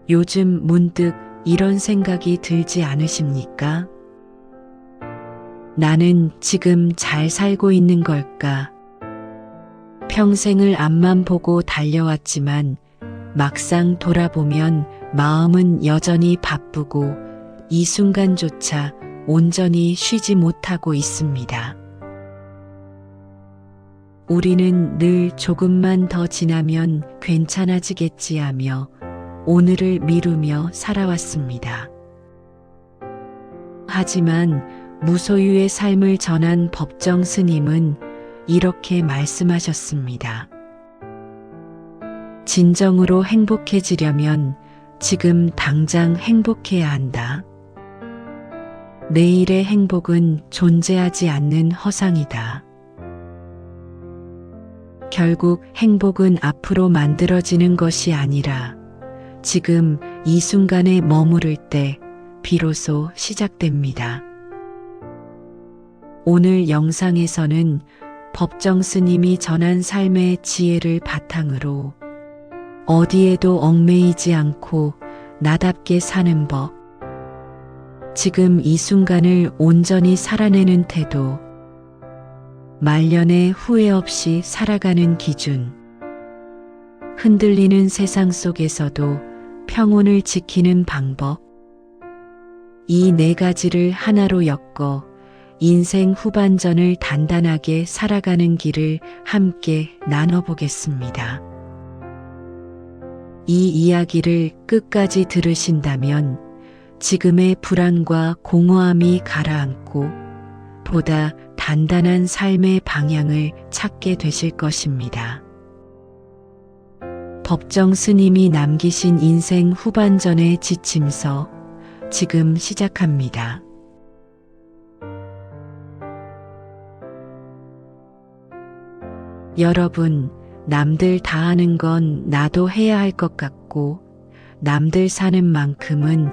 요즘 문득 이런 생각이 들지 않으십니까? 나는 지금 잘 살고 있는 걸까? 평생을 앞만 보고 달려왔지만 막상 돌아보면 마음은 여전히 바쁘고 이 순간조차 온전히 쉬지 못하고 있습니다. 우리는 늘 조금만 더 지나면 괜찮아지겠지 하며 오늘을 미루며 살아왔습니다. 하지만 무소유의 삶을 전한 법정 스님은 이렇게 말씀하셨습니다. 진정으로 행복해지려면 지금 당장 행복해야 한다. 내일의 행복은 존재하지 않는 허상이다. 결국 행복은 앞으로 만들어지는 것이 아니라 지금 이 순간에 머무를 때 비로소 시작됩니다. 오늘 영상에서는 법정 스님이 전한 삶의 지혜를 바탕으로 어디에도 얽매이지 않고 나답게 사는 법, 지금 이 순간을 온전히 살아내는 태도, 말년에 후회 없이 살아가는 기준, 흔들리는 세상 속에서도 평온을 지키는 방법, 이 네 가지를 하나로 엮어 인생 후반전을 단단하게 살아가는 길을 함께 나눠보겠습니다. 이 이야기를 끝까지 들으신다면 지금의 불안과 공허함이 가라앉고 보다 단단한 삶의 방향을 찾게 되실 것입니다. 법정 스님이 남기신 인생 후반전의 지침서 지금 시작합니다. 여러분, 남들 다 하는 건 나도 해야 할 것 같고 남들 사는 만큼은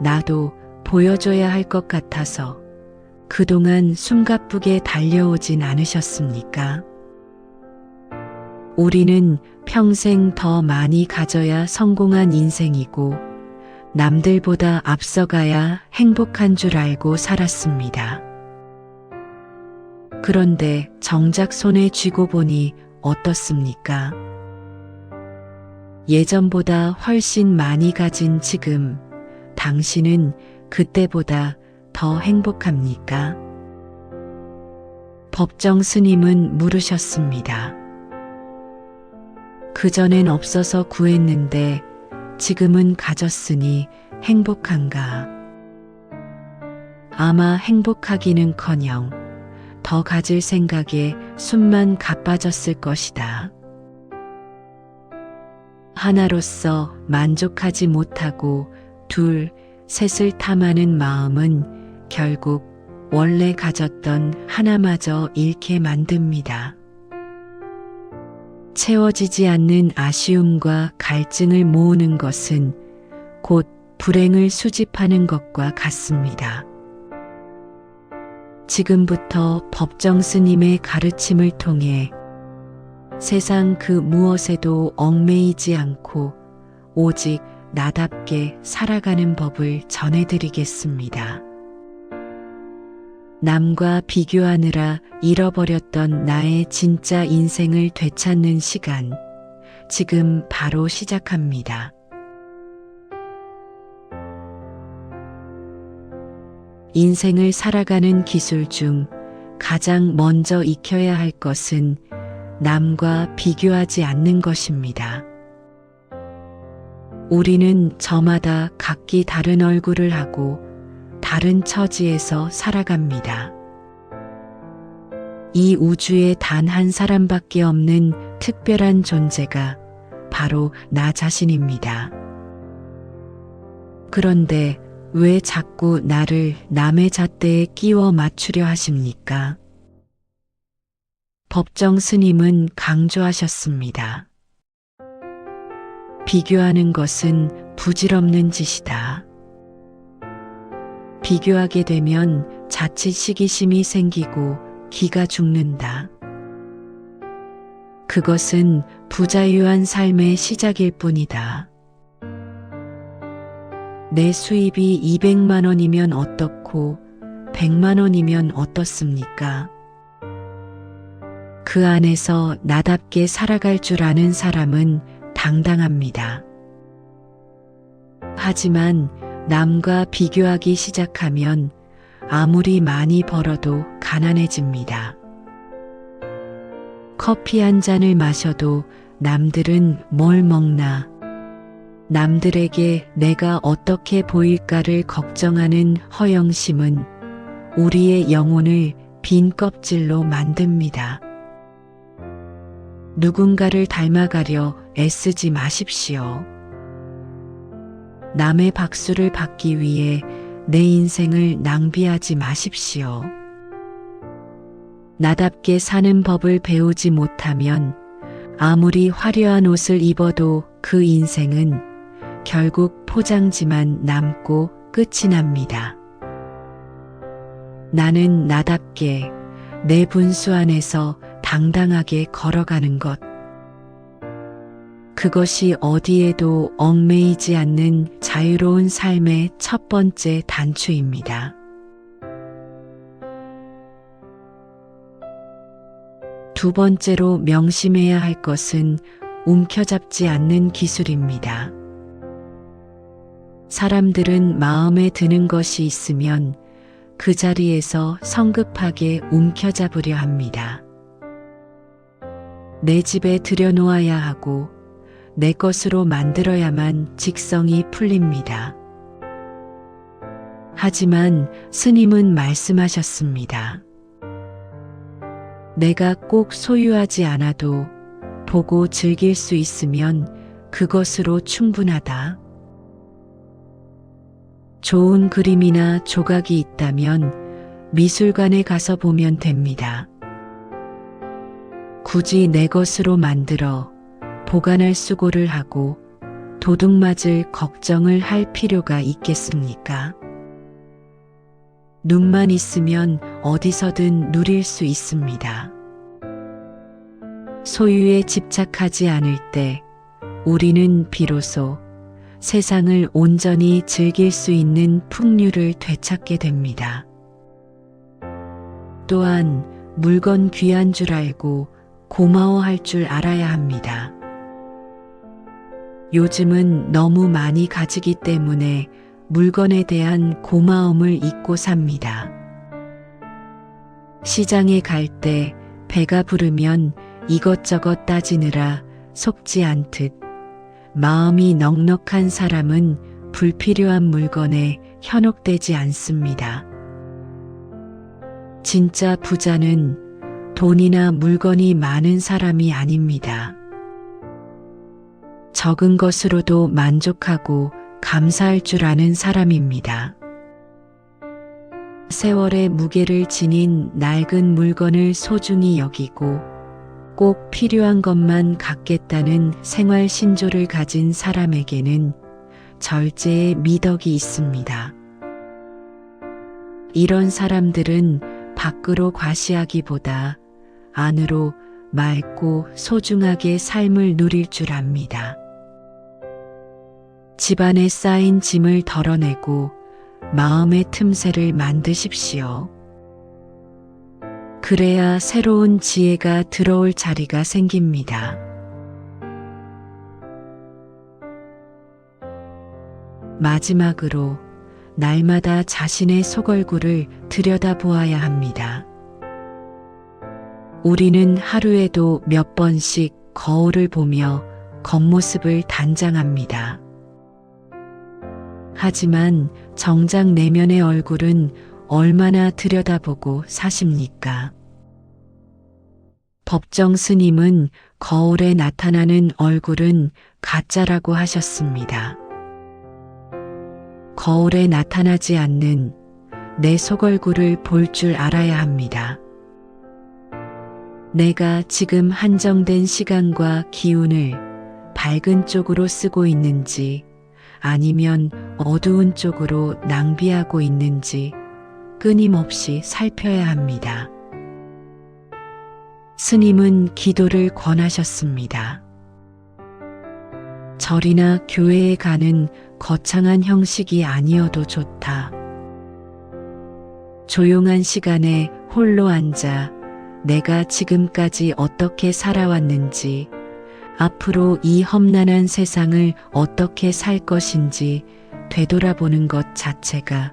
나도 보여줘야 할 것 같아서 그동안 숨가쁘게 달려오진 않으셨습니까? 우리는 평생 더 많이 가져야 성공한 인생이고 남들보다 앞서가야 행복한 줄 알고 살았습니다. 그런데 정작 손에 쥐고 보니 어떻습니까? 예전보다 훨씬 많이 가진 지금, 당신은 그때보다 더 행복합니까? 법정 스님은 물으셨습니다. 그전엔 없어서 구했는데 지금은 가졌으니 행복한가? 아마 행복하기는커녕 더 가질 생각에 숨만 가빠졌을 것이다. 하나로서 만족하지 못하고 둘, 셋을 탐하는 마음은 결국 원래 가졌던 하나마저 잃게 만듭니다. 채워지지 않는 아쉬움과 갈증을 모으는 것은 곧 불행을 수집하는 것과 같습니다. 지금부터 법정 스님의 가르침을 통해 세상 그 무엇에도 얽매이지 않고 오직 나답게 살아가는 법을 전해드리겠습니다. 남과 비교하느라 잃어버렸던 나의 진짜 인생을 되찾는 시간, 지금 바로 시작합니다. 인생을 살아가는 기술 중 가장 먼저 익혀야 할 것은 남과 비교하지 않는 것입니다. 우리는 저마다 각기 다른 얼굴을 하고 다른 처지에서 살아갑니다. 이 우주에 단 한 사람밖에 없는 특별한 존재가 바로 나 자신입니다. 그런데 왜 자꾸 나를 남의 잣대에 끼워 맞추려 하십니까? 법정 스님은 강조하셨습니다. 비교하는 것은 부질없는 짓이다. 비교하게 되면 자칫 시기심이 생기고 기가 죽는다. 그것은 부자유한 삶의 시작일 뿐이다. 내 수입이 200만 원이면 어떻고 100만 원이면 어떻습니까? 그 안에서 나답게 살아갈 줄 아는 사람은 당당합니다. 하지만 남과 비교하기 시작하면 아무리 많이 벌어도 가난해집니다. 커피 한 잔을 마셔도 남들은 뭘 먹나, 남들에게 내가 어떻게 보일까를 걱정하는 허영심은 우리의 영혼을 빈 껍질로 만듭니다. 누군가를 닮아가려 애쓰지 마십시오. 남의 박수를 받기 위해 내 인생을 낭비하지 마십시오. 나답게 사는 법을 배우지 못하면 아무리 화려한 옷을 입어도 그 인생은 결국 포장지만 남고 끝이 납니다. 나는 나답게 내 분수 안에서 당당하게 걸어가는 것. 그것이 어디에도 얽매이지 않는 자유로운 삶의 첫 번째 단추입니다. 두 번째로 명심해야 할 것은 움켜잡지 않는 기술입니다. 사람들은 마음에 드는 것이 있으면 그 자리에서 성급하게 움켜잡으려 합니다. 내 집에 들여놓아야 하고 내 것으로 만들어야만 직성이 풀립니다. 하지만 스님은 말씀하셨습니다. 내가 꼭 소유하지 않아도 보고 즐길 수 있으면 그것으로 충분하다. 좋은 그림이나 조각이 있다면 미술관에 가서 보면 됩니다. 굳이 내 것으로 만들어 보관할 수고를 하고 도둑 맞을 걱정을 할 필요가 있겠습니까? 눈만 있으면 어디서든 누릴 수 있습니다. 소유에 집착하지 않을 때 우리는 비로소 세상을 온전히 즐길 수 있는 풍류를 되찾게 됩니다. 또한 물건 귀한 줄 알고 고마워할 줄 알아야 합니다. 요즘은 너무 많이 가지기 때문에 물건에 대한 고마움을 잊고 삽니다. 시장에 갈 때 배가 부르면 이것저것 따지느라 속지 않듯 마음이 넉넉한 사람은 불필요한 물건에 현혹되지 않습니다. 진짜 부자는 돈이나 물건이 많은 사람이 아닙니다. 적은 것으로도 만족하고 감사할 줄 아는 사람입니다. 세월의 무게를 지닌 낡은 물건을 소중히 여기고 꼭 필요한 것만 갖겠다는 생활 신조를 가진 사람에게는 절제의 미덕이 있습니다. 이런 사람들은 밖으로 과시하기보다 안으로 맑고 소중하게 삶을 누릴 줄 압니다. 집안에 쌓인 짐을 덜어내고 마음의 틈새를 만드십시오. 그래야 새로운 지혜가 들어올 자리가 생깁니다. 마지막으로 날마다 자신의 속얼굴을 들여다보아야 합니다. 우리는 하루에도 몇 번씩 거울을 보며 겉모습을 단장합니다. 하지만 정작 내면의 얼굴은 얼마나 들여다보고 사십니까? 법정 스님은 거울에 나타나는 얼굴은 가짜라고 하셨습니다. 거울에 나타나지 않는 내 속얼굴을 볼 줄 알아야 합니다. 내가 지금 한정된 시간과 기운을 밝은 쪽으로 쓰고 있는지 아니면 어두운 쪽으로 낭비하고 있는지 끊임없이 살펴야 합니다. 스님은 기도를 권하셨습니다. 절이나 교회에 가는 거창한 형식이 아니어도 좋다. 조용한 시간에 홀로 앉아 내가 지금까지 어떻게 살아왔는지, 앞으로 이 험난한 세상을 어떻게 살 것인지 되돌아보는 것 자체가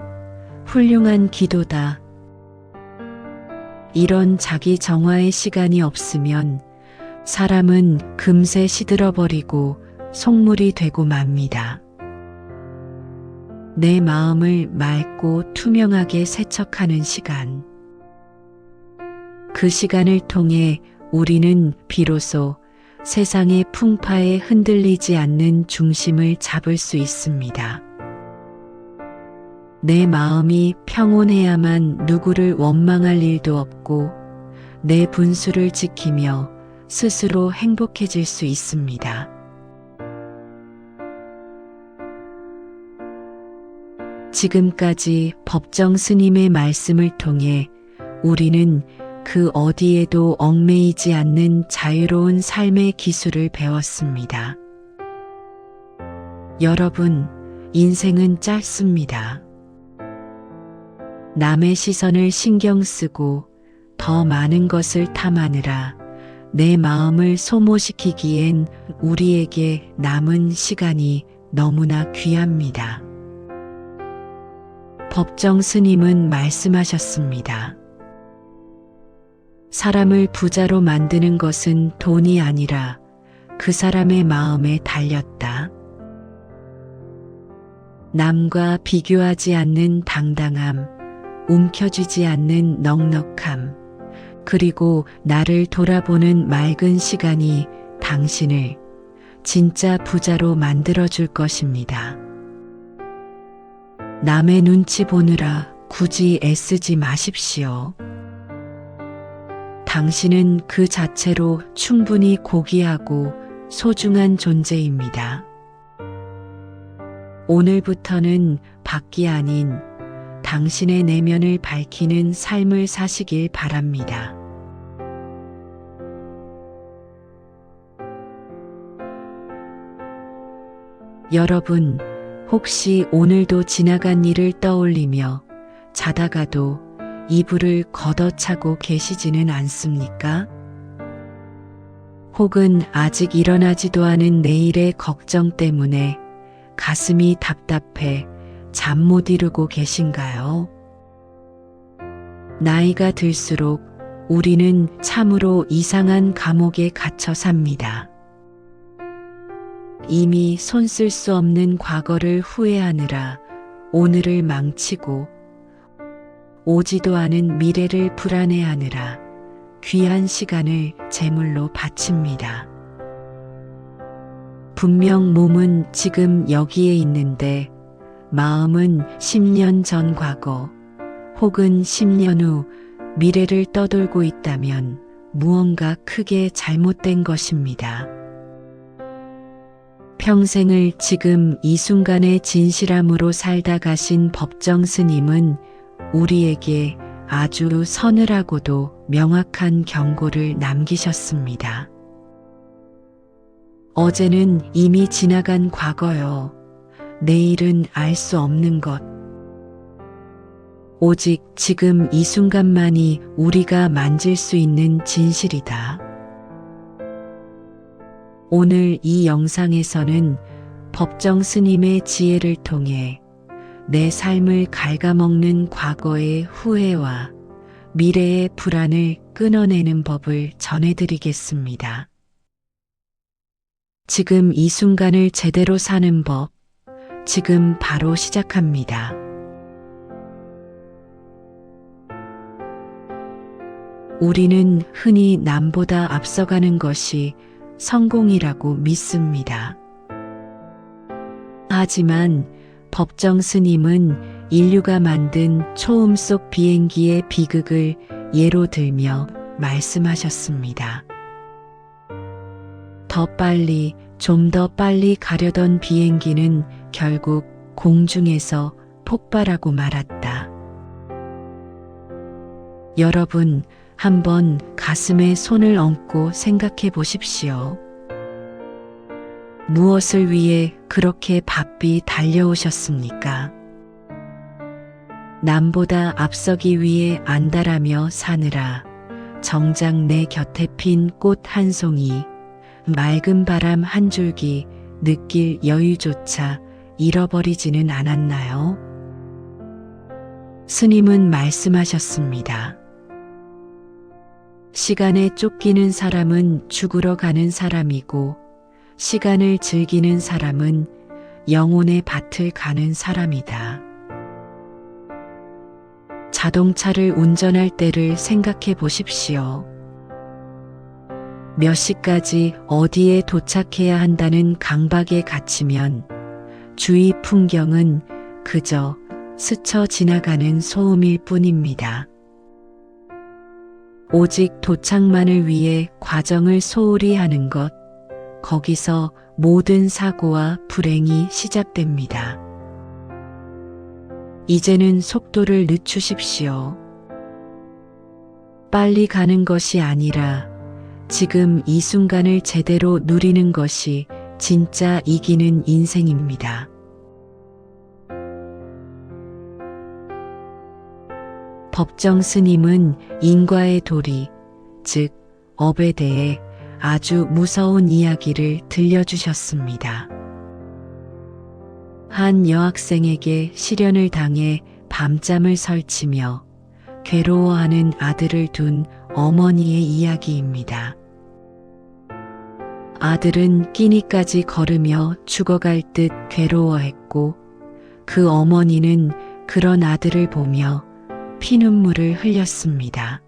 훌륭한 기도다. 이런 자기 정화의 시간이 없으면 사람은 금세 시들어버리고 속물이 되고 맙니다. 내 마음을 맑고 투명하게 세척하는 시간. 그 시간을 통해 우리는 비로소 세상의 풍파에 흔들리지 않는 중심을 잡을 수 있습니다. 내 마음이 평온해야만 누구를 원망할 일도 없고 내 분수를 지키며 스스로 행복해질 수 있습니다. 지금까지 법정 스님의 말씀을 통해 우리는 그 어디에도 얽매이지 않는 자유로운 삶의 기술을 배웠습니다. 여러분, 인생은 짧습니다. 남의 시선을 신경 쓰고 더 많은 것을 탐하느라 내 마음을 소모시키기엔 우리에게 남은 시간이 너무나 귀합니다. 법정 스님은 말씀하셨습니다. 사람을 부자로 만드는 것은 돈이 아니라 그 사람의 마음에 달렸다. 남과 비교하지 않는 당당함, 움켜쥐지 않는 넉넉함, 그리고 나를 돌아보는 맑은 시간이 당신을 진짜 부자로 만들어줄 것입니다. 남의 눈치 보느라 굳이 애쓰지 마십시오. 당신은 그 자체로 충분히 고귀하고 소중한 존재입니다. 오늘부터는 밖이 아닌 당신의 내면을 밝히는 삶을 사시길 바랍니다. 여러분, 혹시 오늘도 지나간 일을 떠올리며 자다가도 이불을 걷어차고 계시지는 않습니까? 혹은 아직 일어나지도 않은 내일의 걱정 때문에 가슴이 답답해 잠 못 이루고 계신가요? 나이가 들수록 우리는 참으로 이상한 감옥에 갇혀 삽니다. 이미 손쓸 수 없는 과거를 후회하느라 오늘을 망치고 오지도 않은 미래를 불안해하느라 귀한 시간을 제물로 바칩니다. 분명 몸은 지금 여기에 있는데 마음은 10년 전 과거 혹은 10년 후 미래를 떠돌고 있다면 무언가 크게 잘못된 것입니다. 평생을 지금 이 순간의 진실함으로 살다 가신 법정 스님은 우리에게 아주 서늘하고도 명확한 경고를 남기셨습니다. 어제는 이미 지나간 과거요. 내일은 알 수 없는 것. 오직 지금 이 순간만이 우리가 만질 수 있는 진실이다. 오늘 이 영상에서는 법정 스님의 지혜를 통해 내 삶을 갉아먹는 과거의 후회와 미래의 불안을 끊어내는 법을 전해드리겠습니다. 지금 이 순간을 제대로 사는 법, 지금 바로 시작합니다. 우리는 흔히 남보다 앞서가는 것이 성공이라고 믿습니다. 하지만 법정 스님은 인류가 만든 초음 속 비행기의 비극을 예로 들며 말씀하셨습니다. 더 빨리, 좀 더 빨리 가려던 비행기는 결국 공중에서 폭발하고 말았다. 여러분, 한번 가슴에 손을 얹고 생각해 보십시오. 무엇을 위해 그렇게 바삐 달려오셨습니까? 남보다 앞서기 위해 안달하며 사느라 정작 내 곁에 핀 꽃 한 송이, 맑은 바람 한 줄기 느낄 여유조차 잃어버리지는 않았나요? 스님은 말씀하셨습니다. 시간에 쫓기는 사람은 죽으러 가는 사람이고, 시간을 즐기는 사람은 영혼의 밭을 가는 사람이다. 자동차를 운전할 때를 생각해 보십시오. 몇 시까지 어디에 도착해야 한다는 강박에 갇히면 주위 풍경은 그저 스쳐 지나가는 소음일 뿐입니다. 오직 도착만을 위해 과정을 소홀히 하는 것, 거기서 모든 사고와 불행이 시작됩니다. 이제는 속도를 늦추십시오. 빨리 가는 것이 아니라 지금 이 순간을 제대로 누리는 것이 진짜 이기는 인생입니다. 법정 스님은 인과의 도리, 즉 업에 대해 아주 무서운 이야기를 들려주셨습니다. 한 여학생에게 시련을 당해 밤잠을 설치며 괴로워하는 아들을 둔 어머니의 이야기입니다. 아들은 끼니까지 걸으며 죽어갈 듯 괴로워했고, 그 어머니는 그런 아들을 보며 피눈물을 흘렸습니다.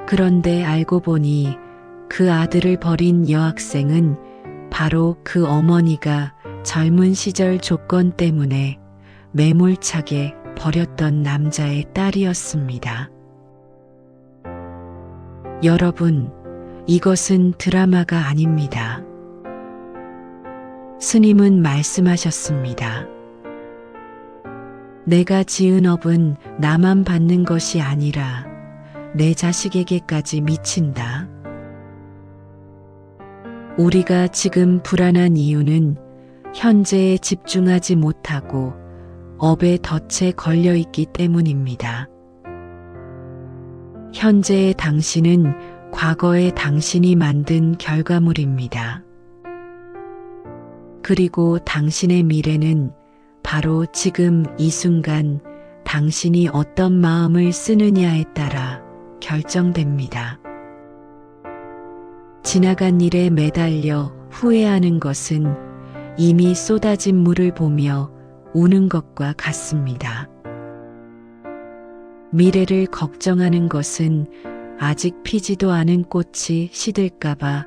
그런데 알고 보니 그 아들을 버린 여학생은 바로 그 어머니가 젊은 시절 조건 때문에 매몰차게 버렸던 남자의 딸이었습니다. 여러분, 이것은 드라마가 아닙니다. 스님은 말씀하셨습니다. 내가 지은 업은 나만 받는 것이 아니라 내 자식에게까지 미친다. 우리가 지금 불안한 이유는 현재에 집중하지 못하고 업의 덫에 걸려 있기 때문입니다. 현재의 당신은 과거의 당신이 만든 결과물입니다. 그리고 당신의 미래는 바로 지금 이 순간 당신이 어떤 마음을 쓰느냐에 따라 결정됩니다. 지나간 일에 매달려 후회하는 것은 이미 쏟아진 물을 보며 우는 것과 같습니다. 미래를 걱정하는 것은 아직 피지도 않은 꽃이 시들까봐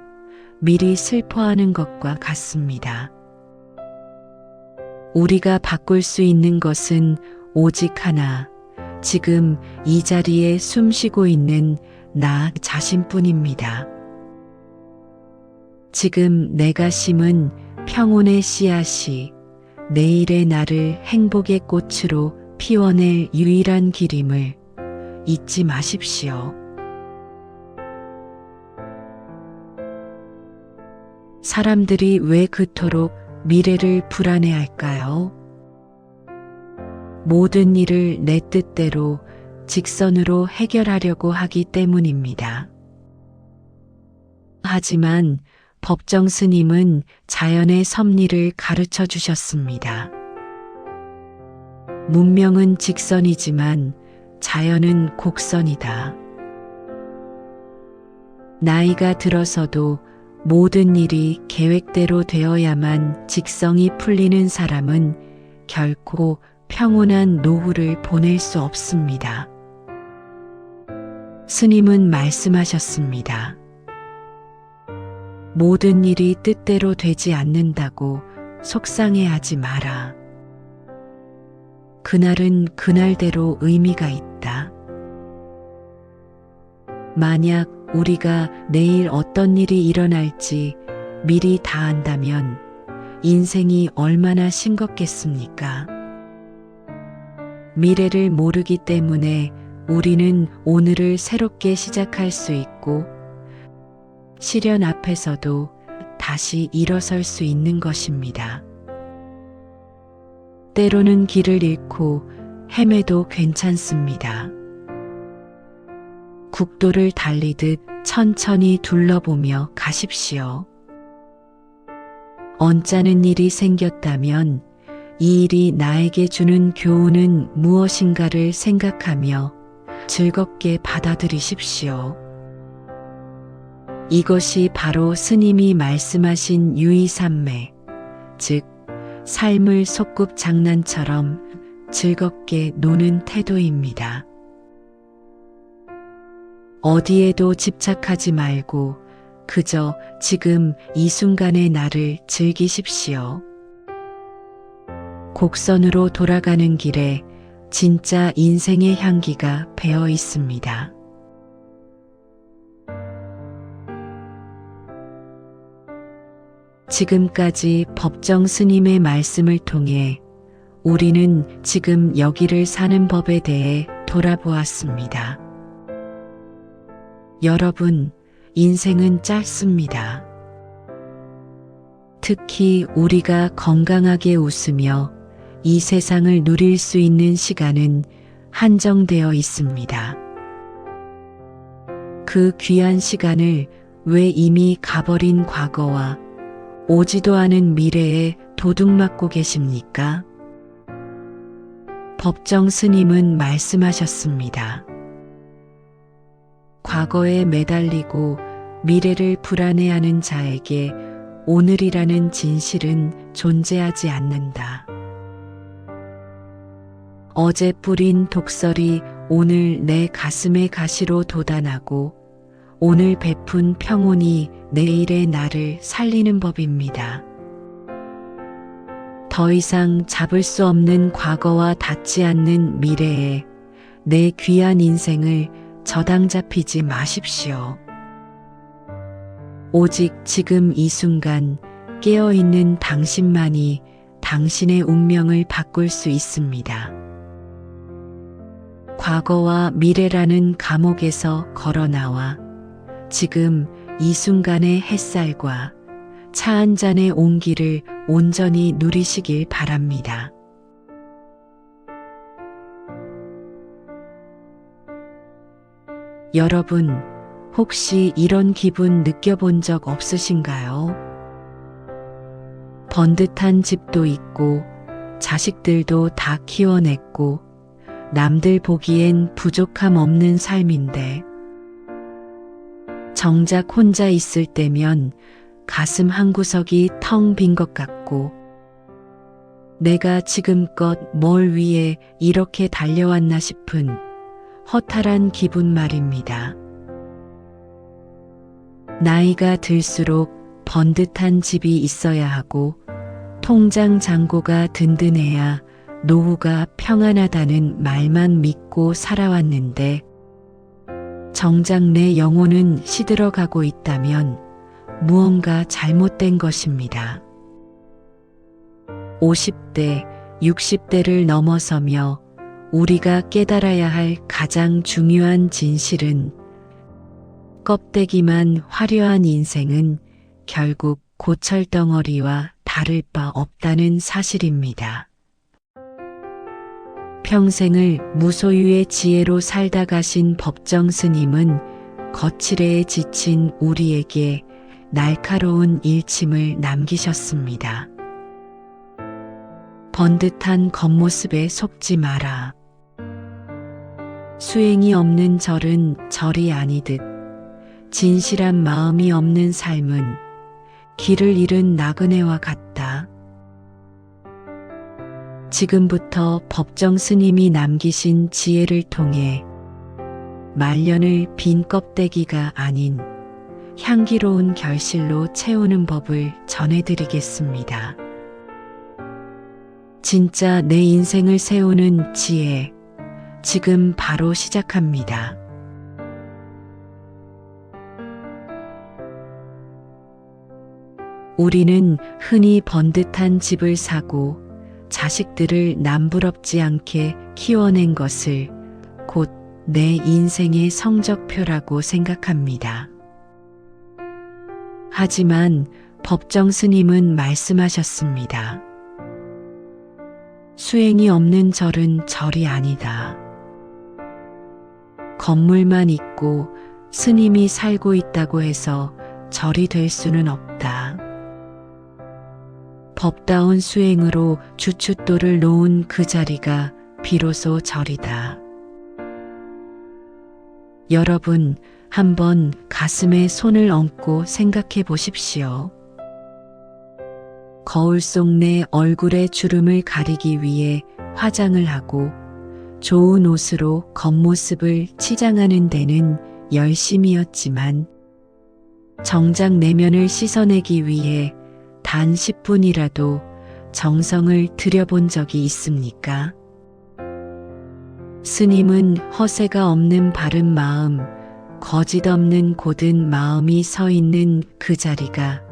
미리 슬퍼하는 것과 같습니다. 우리가 바꿀 수 있는 것은 오직 하나, 지금 이 자리에 숨 쉬고 있는 나 자신뿐입니다. 지금 내가 심은 평온의 씨앗이 내일의 나를 행복의 꽃으로 피워낼 유일한 길임을 잊지 마십시오. 사람들이 왜 그토록 미래를 불안해할까요? 모든 일을 내 뜻대로 직선으로 해결하려고 하기 때문입니다. 하지만 법정 스님은 자연의 섭리를 가르쳐 주셨습니다. 문명은 직선이지만 자연은 곡선이다. 나이가 들어서도 모든 일이 계획대로 되어야만 직성이 풀리는 사람은 결코 평온한 노후를 보낼 수 없습니다. 스님은 말씀하셨습니다. 모든 일이 뜻대로 되지 않는다고 속상해하지 마라. 그날은 그날대로 의미가 있다. 만약 우리가 내일 어떤 일이 일어날지 미리 다 안다면 인생이 얼마나 싱겁겠습니까? 미래를 모르기 때문에 우리는 오늘을 새롭게 시작할 수 있고, 시련 앞에서도 다시 일어설 수 있는 것입니다. 때로는 길을 잃고 헤매도 괜찮습니다. 국도를 달리듯 천천히 둘러보며 가십시오. 언짢은 일이 생겼다면 이 일이 나에게 주는 교훈은 무엇인가를 생각하며 즐겁게 받아들이십시오. 이것이 바로 스님이 말씀하신 유의삼매, 즉 삶을 소꿉장난처럼 즐겁게 노는 태도입니다. 어디에도 집착하지 말고 그저 지금 이 순간의 나를 즐기십시오. 곡선으로 돌아가는 길에 진짜 인생의 향기가 배어 있습니다. 지금까지 법정 스님의 말씀을 통해 우리는 지금 여기를 사는 법에 대해 돌아보았습니다. 여러분, 인생은 짧습니다. 특히 우리가 건강하게 웃으며 이 세상을 누릴 수 있는 시간은 한정되어 있습니다. 그 귀한 시간을 왜 이미 가버린 과거와 오지도 않은 미래에 도둑맞고 계십니까? 법정 스님은 말씀하셨습니다. 과거에 매달리고 미래를 불안해하는 자에게 오늘이라는 진실은 존재하지 않는다. 어제 뿌린 독설이 오늘 내 가슴의 가시로 돋아나고 오늘 베푼 평온이 내일의 나를 살리는 법입니다. 더 이상 잡을 수 없는 과거와 닿지 않는 미래에 내 귀한 인생을 저당 잡히지 마십시오. 오직 지금 이 순간 깨어있는 당신만이 당신의 운명을 바꿀 수 있습니다. 과거와 미래라는 감옥에서 걸어나와 지금 이 순간의 햇살과 차 한 잔의 온기를 온전히 누리시길 바랍니다. 여러분, 혹시 이런 기분 느껴본 적 없으신가요? 번듯한 집도 있고 자식들도 다 키워냈고 남들 보기엔 부족함 없는 삶인데 정작 혼자 있을 때면 가슴 한구석이 텅 빈 것 같고 내가 지금껏 뭘 위해 이렇게 달려왔나 싶은 허탈한 기분 말입니다. 나이가 들수록 번듯한 집이 있어야 하고 통장 잔고가 든든해야 노후가 평안하다는 말만 믿고 살아왔는데 정작 내 영혼은 시들어가고 있다면 무언가 잘못된 것입니다. 50대, 60대를 넘어서며 우리가 깨달아야 할 가장 중요한 진실은 껍데기만 화려한 인생은 결국 고철덩어리와 다를 바 없다는 사실입니다. 평생을 무소유의 지혜로 살다 가신 법정 스님은 거칠애에 지친 우리에게 날카로운 일침을 남기셨습니다. 번듯한 겉모습에 속지 마라. 수행이 없는 절은 절이 아니듯 진실한 마음이 없는 삶은 길을 잃은 나그네와 같다. 지금부터 법정 스님이 남기신 지혜를 통해 말년을 빈 껍데기가 아닌 향기로운 결실로 채우는 법을 전해드리겠습니다. 진짜 내 인생을 세우는 지혜, 지금 바로 시작합니다. 우리는 흔히 번듯한 집을 사고 자식들을 남부럽지 않게 키워낸 것을 곧 내 인생의 성적표라고 생각합니다. 하지만 법정 스님은 말씀하셨습니다. 수행이 없는 절은 절이 아니다. 건물만 있고 스님이 살고 있다고 해서 절이 될 수는 없다. 법다운 수행으로 주춧돌을 놓은 그 자리가 비로소 절이다. 여러분, 한번 가슴에 손을 얹고 생각해 보십시오. 거울 속 내 얼굴의 주름을 가리기 위해 화장을 하고 좋은 옷으로 겉모습을 치장하는 데는 열심이었지만 정작 내면을 씻어내기 위해 단 10분이라도 정성을 들여본 적이 있습니까? 스님은 허세가 없는 바른 마음, 거짓 없는 고든 마음이 서 있는 그 자리가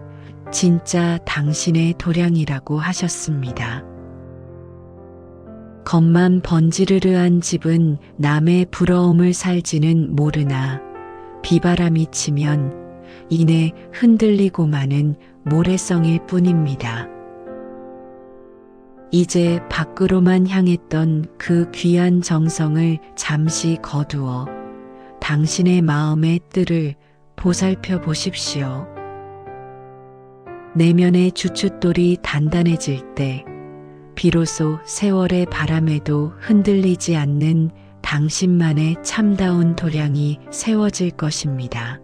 진짜 당신의 도량이라고 하셨습니다. 겉만 번지르르한 집은 남의 부러움을 살지는 모르나 비바람이 치면 이내 흔들리고 마는 모래성일 뿐입니다. 이제 밖으로만 향했던 그 귀한 정성을 잠시 거두어 당신의 마음의 뜰을 보살펴 보십시오. 내면의 주춧돌이 단단해질 때 비로소 세월의 바람에도 흔들리지 않는 당신만의 참다운 도량이 세워질 것입니다.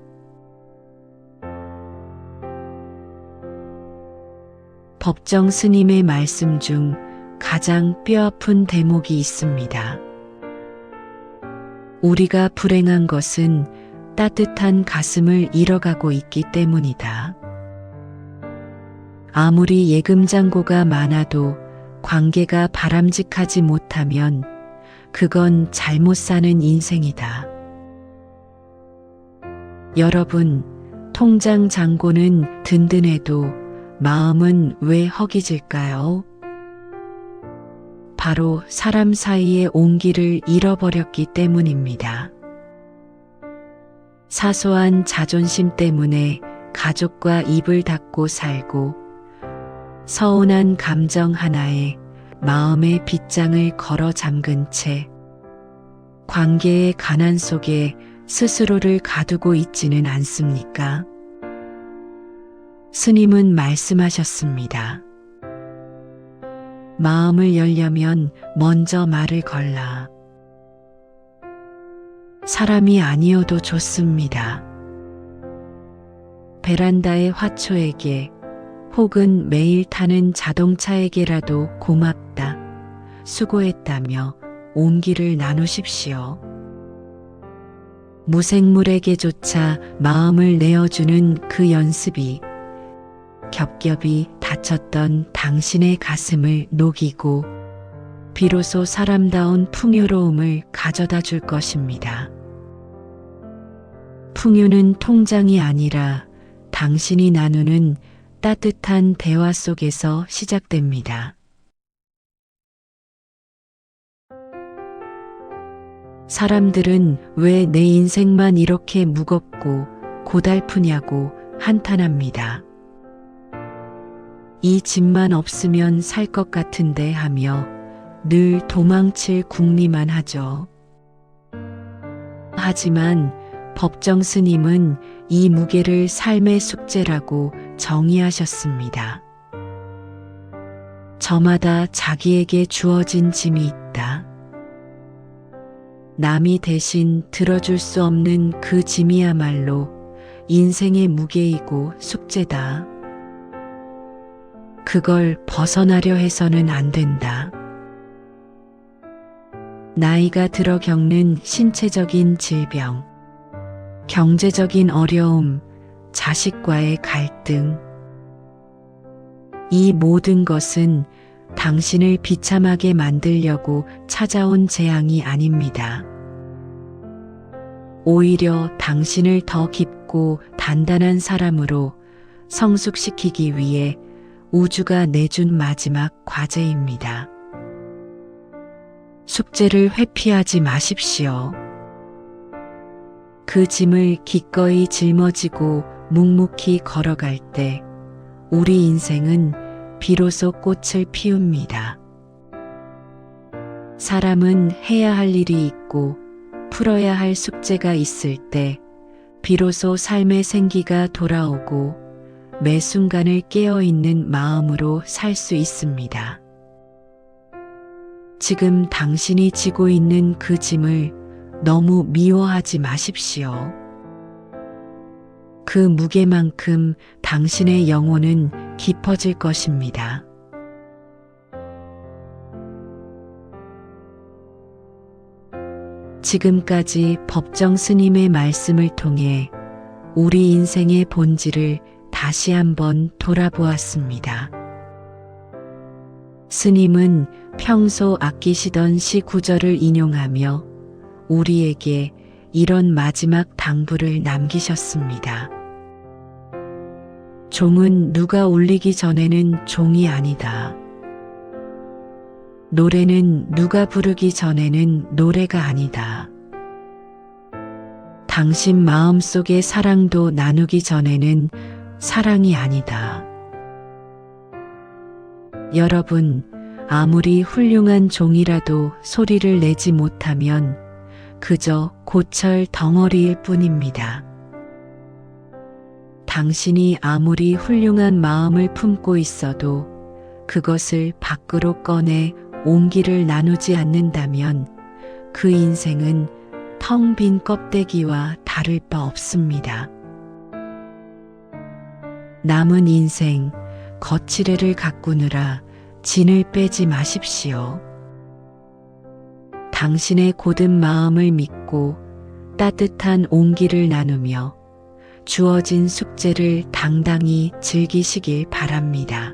법정 스님의 말씀 중 가장 뼈아픈 대목이 있습니다. 우리가 불행한 것은 따뜻한 가슴을 잃어가고 있기 때문이다. 아무리 예금잔고가 많아도 관계가 바람직하지 못하면 그건 잘못 사는 인생이다. 여러분, 통장 잔고는 든든해도 마음은 왜 허기질까요? 바로 사람 사이의 온기를 잃어버렸기 때문입니다. 사소한 자존심 때문에 가족과 입을 닫고 살고 서운한 감정 하나에 마음의 빗장을 걸어 잠근 채 관계의 가난 속에 스스로를 가두고 있지는 않습니까? 스님은 말씀하셨습니다. 마음을 열려면 먼저 말을 걸라. 사람이 아니어도 좋습니다. 베란다의 화초에게 혹은 매일 타는 자동차에게라도 고맙다, 수고했다며 온기를 나누십시오. 무생물에게조차 마음을 내어주는 그 연습이 겹겹이 닫혔던 당신의 가슴을 녹이고 비로소 사람다운 풍요로움을 가져다 줄 것입니다. 풍요는 통장이 아니라 당신이 나누는 따뜻한 대화 속에서 시작됩니다. 사람들은 왜 내 인생만 이렇게 무겁고 고달프냐고 한탄합니다. 이 집만 없으면 살 것 같은데 하며 늘 도망칠 궁리만 하죠. 하지만 법정 스님은 이 무게를 삶의 숙제라고 정의하셨습니다. 저마다 자기에게 주어진 짐이 있다. 남이 대신 들어줄 수 없는 그 짐이야말로 인생의 무게이고 숙제다. 그걸 벗어나려 해서는 안 된다. 나이가 들어 겪는 신체적인 질병, 경제적인 어려움, 자식과의 갈등. 이 모든 것은 당신을 비참하게 만들려고 찾아온 재앙이 아닙니다. 오히려 당신을 더 깊고 단단한 사람으로 성숙시키기 위해 우주가 내준 마지막 과제입니다. 숙제를 회피하지 마십시오. 그 짐을 기꺼이 짊어지고 묵묵히 걸어갈 때 우리 인생은 비로소 꽃을 피웁니다. 사람은 해야 할 일이 있고 풀어야 할 숙제가 있을 때 비로소 삶의 생기가 돌아오고 매 순간을 깨어있는 마음으로 살 수 있습니다. 지금 당신이 지고 있는 그 짐을 너무 미워하지 마십시오. 그 무게만큼 당신의 영혼은 깊어질 것입니다. 지금까지 법정 스님의 말씀을 통해 우리 인생의 본질을 다시 한번 돌아보았습니다. 스님은 평소 아끼시던 시 구절을 인용하며 우리에게 이런 마지막 당부를 남기셨습니다. 종은 누가 울리기 전에는 종이 아니다. 노래는 누가 부르기 전에는 노래가 아니다. 당신 마음속의 사랑도 나누기 전에는 사랑이 아니다. 여러분, 아무리 훌륭한 종이라도 소리를 내지 못하면 그저 고철 덩어리일 뿐입니다. 당신이 아무리 훌륭한 마음을 품고 있어도 그것을 밖으로 꺼내 온기를 나누지 않는다면 그 인생은 텅 빈 껍데기와 다를 바 없습니다. 남은 인생, 거칠애를 가꾸느라 진을 빼지 마십시오. 당신의 고든 마음을 믿고 따뜻한 온기를 나누며 주어진 숙제를 당당히 즐기시길 바랍니다.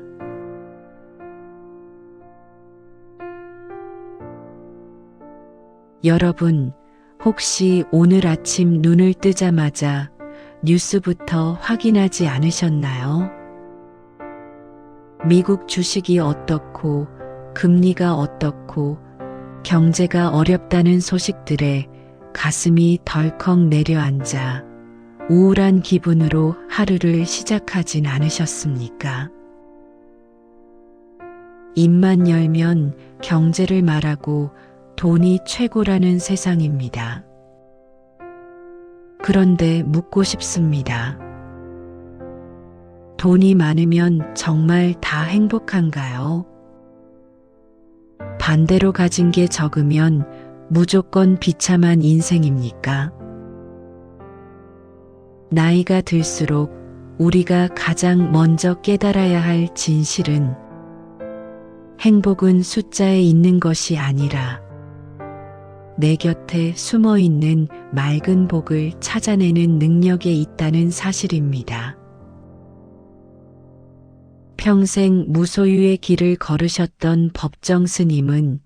여러분, 혹시 오늘 아침 눈을 뜨자마자 뉴스부터 확인하지 않으셨나요? 미국 주식이 어떻고, 금리가 어떻고, 경제가 어렵다는 소식들에 가슴이 덜컥 내려앉아 우울한 기분으로 하루를 시작하진 않으셨습니까? 입만 열면 경제를 말하고 돈이 최고라는 세상입니다. 그런데 묻고 싶습니다. 돈이 많으면 정말 다 행복한가요? 반대로 가진 게 적으면 무조건 비참한 인생입니까? 나이가 들수록 우리가 가장 먼저 깨달아야 할 진실은 행복은 숫자에 있는 것이 아니라 내 곁에 숨어 있는 맑은 복을 찾아내는 능력에 있다는 사실입니다. 평생 무소유의 길을 걸으셨던 법정 스님은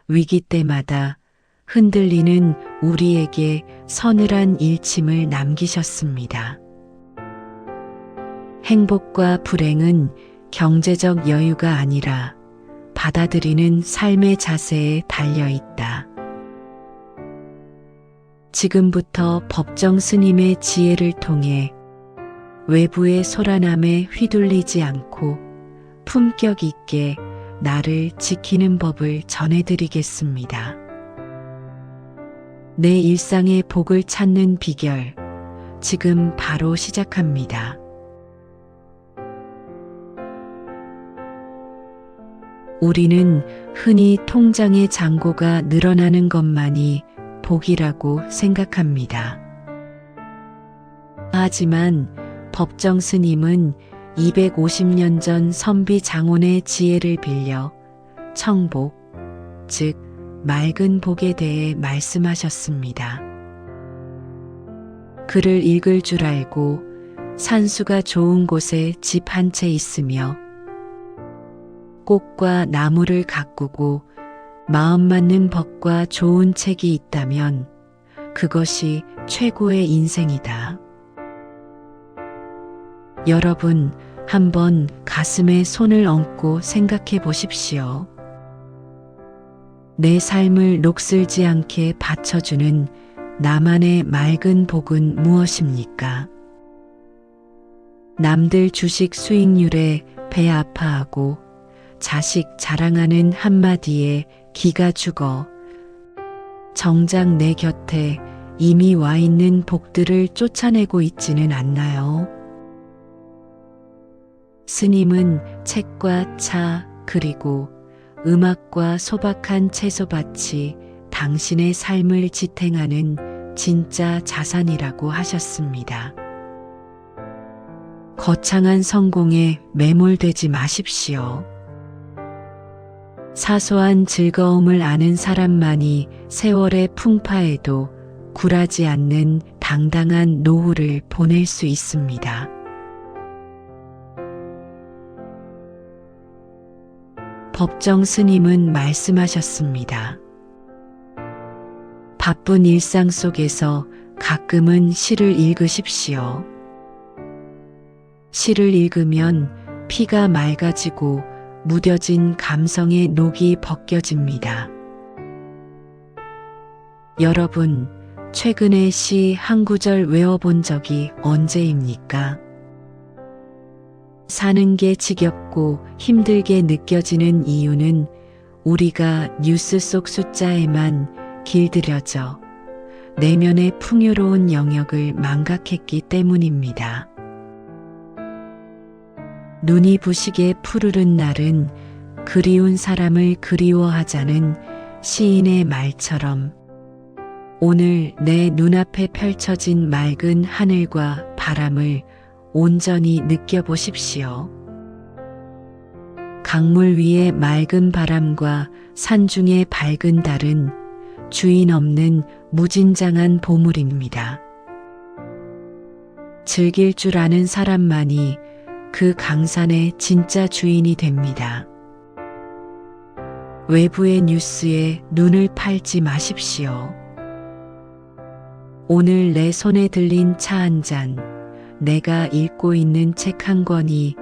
위기 때마다 흔들리는 우리에게 서늘한 일침을 남기셨습니다. 행복과 불행은 경제적 여유가 아니라 받아들이는 삶의 자세에 달려 있다. 지금부터 법정 스님의 지혜를 통해 외부의 소란함에 휘둘리지 않고 품격 있게 나를 지키는 법을 전해드리겠습니다. 내 일상의 복을 찾는 비결, 지금 바로 시작합니다. 우리는 흔히 통장의 잔고가 늘어나는 것만이 복이라고 생각합니다. 하지만 법정 스님은 250년 전 선비 장원의 지혜를 빌려 청복, 즉 맑은 복에 대해 말씀하셨습니다. 글을 읽을 줄 알고 산수가 좋은 곳에 집 한 채 있으며 꽃과 나무를 가꾸고 마음 맞는 법과 좋은 책이 있다면 그것이 최고의 인생이다. 여러분, 한번 가슴에 손을 얹고 생각해 보십시오. 내 삶을 녹슬지 않게 받쳐주는 나만의 맑은 복은 무엇입니까? 남들 주식 수익률에 배 아파하고 자식 자랑하는 한마디에 기가 죽어 정작 내 곁에 이미 와 있는 복들을 쫓아내고 있지는 않나요? 스님은 책과 차 그리고 음악과 소박한 채소밭이 당신의 삶을 지탱하는 진짜 자산이라고 하셨습니다. 거창한 성공에 매몰되지 마십시오. 사소한 즐거움을 아는 사람만이 세월의 풍파에도 굴하지 않는 당당한 노후를 보낼 수 있습니다. 법정 스님은 말씀하셨습니다. 바쁜 일상 속에서 가끔은 시를 읽으십시오. 시를 읽으면 피가 맑아지고 무뎌진 감성의 녹이 벗겨집니다. 여러분, 최근에 시 한 구절 외워본 적이 언제입니까? 사는 게 지겹고 힘들게 느껴지는 이유는 우리가 뉴스 속 숫자에만 길들여져 내면의 풍요로운 영역을 망각했기 때문입니다. 눈이 부시게 푸르른 날은 그리운 사람을 그리워하자는 시인의 말처럼 오늘 내 눈앞에 펼쳐진 맑은 하늘과 바람을 온전히 느껴보십시오. 강물 위의 맑은 바람과 산중의 밝은 달은 주인 없는 무진장한 보물입니다. 즐길 줄 아는 사람만이 그 강산의 진짜 주인이 됩니다. 외부의 뉴스에 눈을 팔지 마십시오. 오늘 내 손에 들린 차 한 잔, 내가 읽고 있는 책 한 권이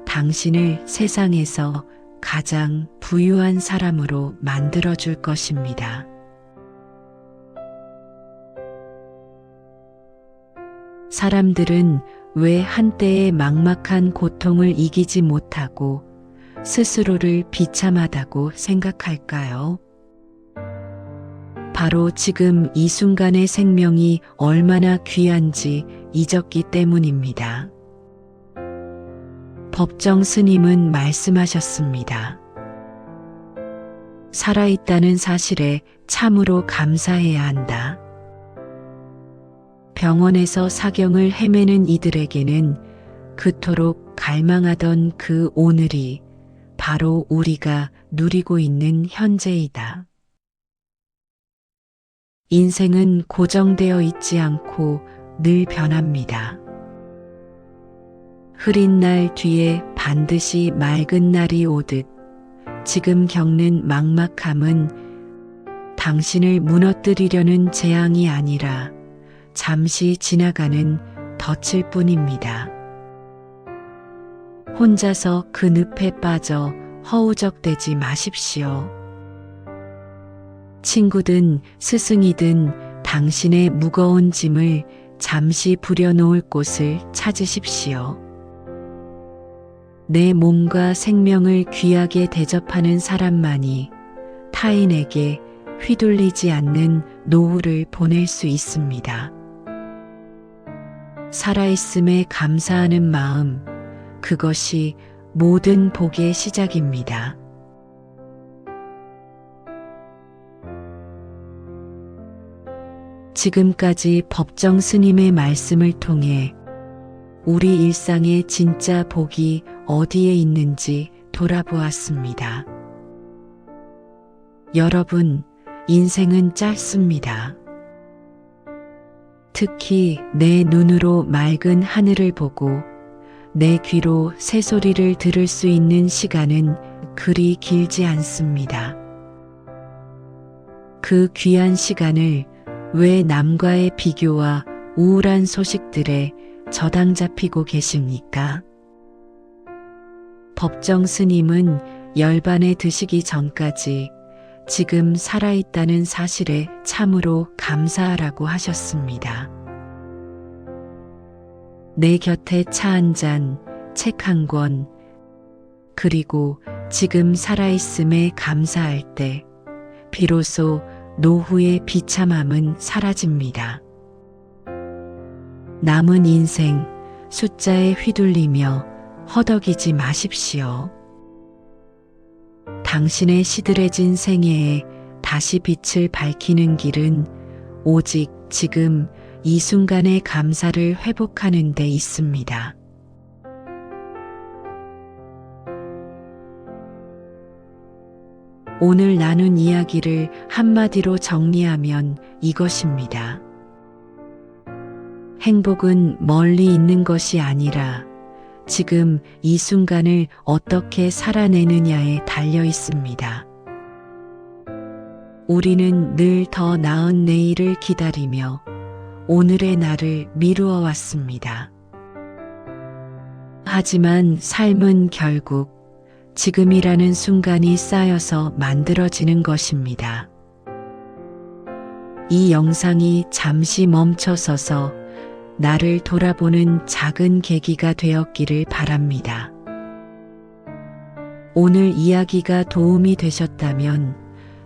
당신을 세상에서 가장 부유한 사람으로 만들어줄 것입니다. 사람들은 왜 한때의 막막한 고통을 이기지 못하고 스스로를 비참하다고 생각할까요? 바로 지금 이 순간의 생명이 얼마나 귀한지 잊었기 때문입니다. 법정 스님은 말씀하셨습니다. 살아있다는 사실에 참으로 감사해야 한다. 병원에서 사경을 헤매는 이들에게는 그토록 갈망하던 그 오늘이 바로 우리가 누리고 있는 현재이다. 인생은 고정되어 있지 않고 늘 변합니다. 흐린 날 뒤에 반드시 맑은 날이 오듯 지금 겪는 막막함은 당신을 무너뜨리려는 재앙이 아니라 잠시 지나가는 덫일 뿐입니다. 혼자서 그 늪에 빠져 허우적대지 마십시오. 친구든 스승이든 당신의 무거운 짐을 잠시 부려놓을 곳을 찾으십시오. 내 몸과 생명을 귀하게 대접하는 사람만이 타인에게 휘둘리지 않는 노후를 보낼 수 있습니다. 살아있음에 감사하는 마음, 그것이 모든 복의 시작입니다. 지금까지 법정 스님의 말씀을 통해 우리 일상의 진짜 복이 어디에 있는지 돌아보았습니다. 여러분, 인생은 짧습니다. 특히 내 눈으로 맑은 하늘을 보고 내 귀로 새소리를 들을 수 있는 시간은 그리 길지 않습니다. 그 귀한 시간을 왜 남과의 비교와 우울한 소식들에 저당 잡히고 계십니까? 법정 스님은 열반에 드시기 전까지 지금 살아있다는 사실에 참으로 감사하라고 하셨습니다. 내 곁에 차 한 잔, 책 한 권, 그리고 지금 살아있음에 감사할 때 비로소 노후의 비참함은 사라집니다. 남은 인생 숫자에 휘둘리며 허덕이지 마십시오. 당신의 시들해진 생애에 다시 빛을 밝히는 길은 오직 지금 이 순간의 감사를 회복하는 데 있습니다. 오늘 나눈 이야기를 한마디로 정리하면 이것입니다. 행복은 멀리 있는 것이 아니라 지금 이 순간을 어떻게 살아내느냐에 달려 있습니다. 우리는 늘 더 나은 내일을 기다리며 오늘의 날을 미루어 왔습니다. 하지만 삶은 결국 지금이라는 순간이 쌓여서 만들어지는 것입니다. 이 영상이 잠시 멈춰서서 나를 돌아보는 작은 계기가 되었기를 바랍니다. 오늘 이야기가 도움이 되셨다면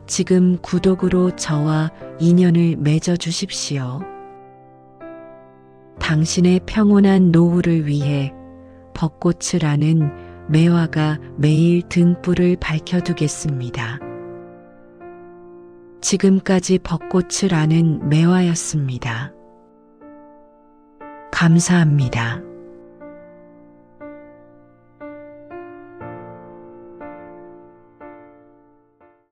지금 구독으로 저와 인연을 맺어 주십시오. 당신의 평온한 노후를 위해 벚꽃을 아는 매화가 매일 등불을 밝혀두겠습니다. 지금까지 벚꽃을 아는 매화였습니다. 감사합니다.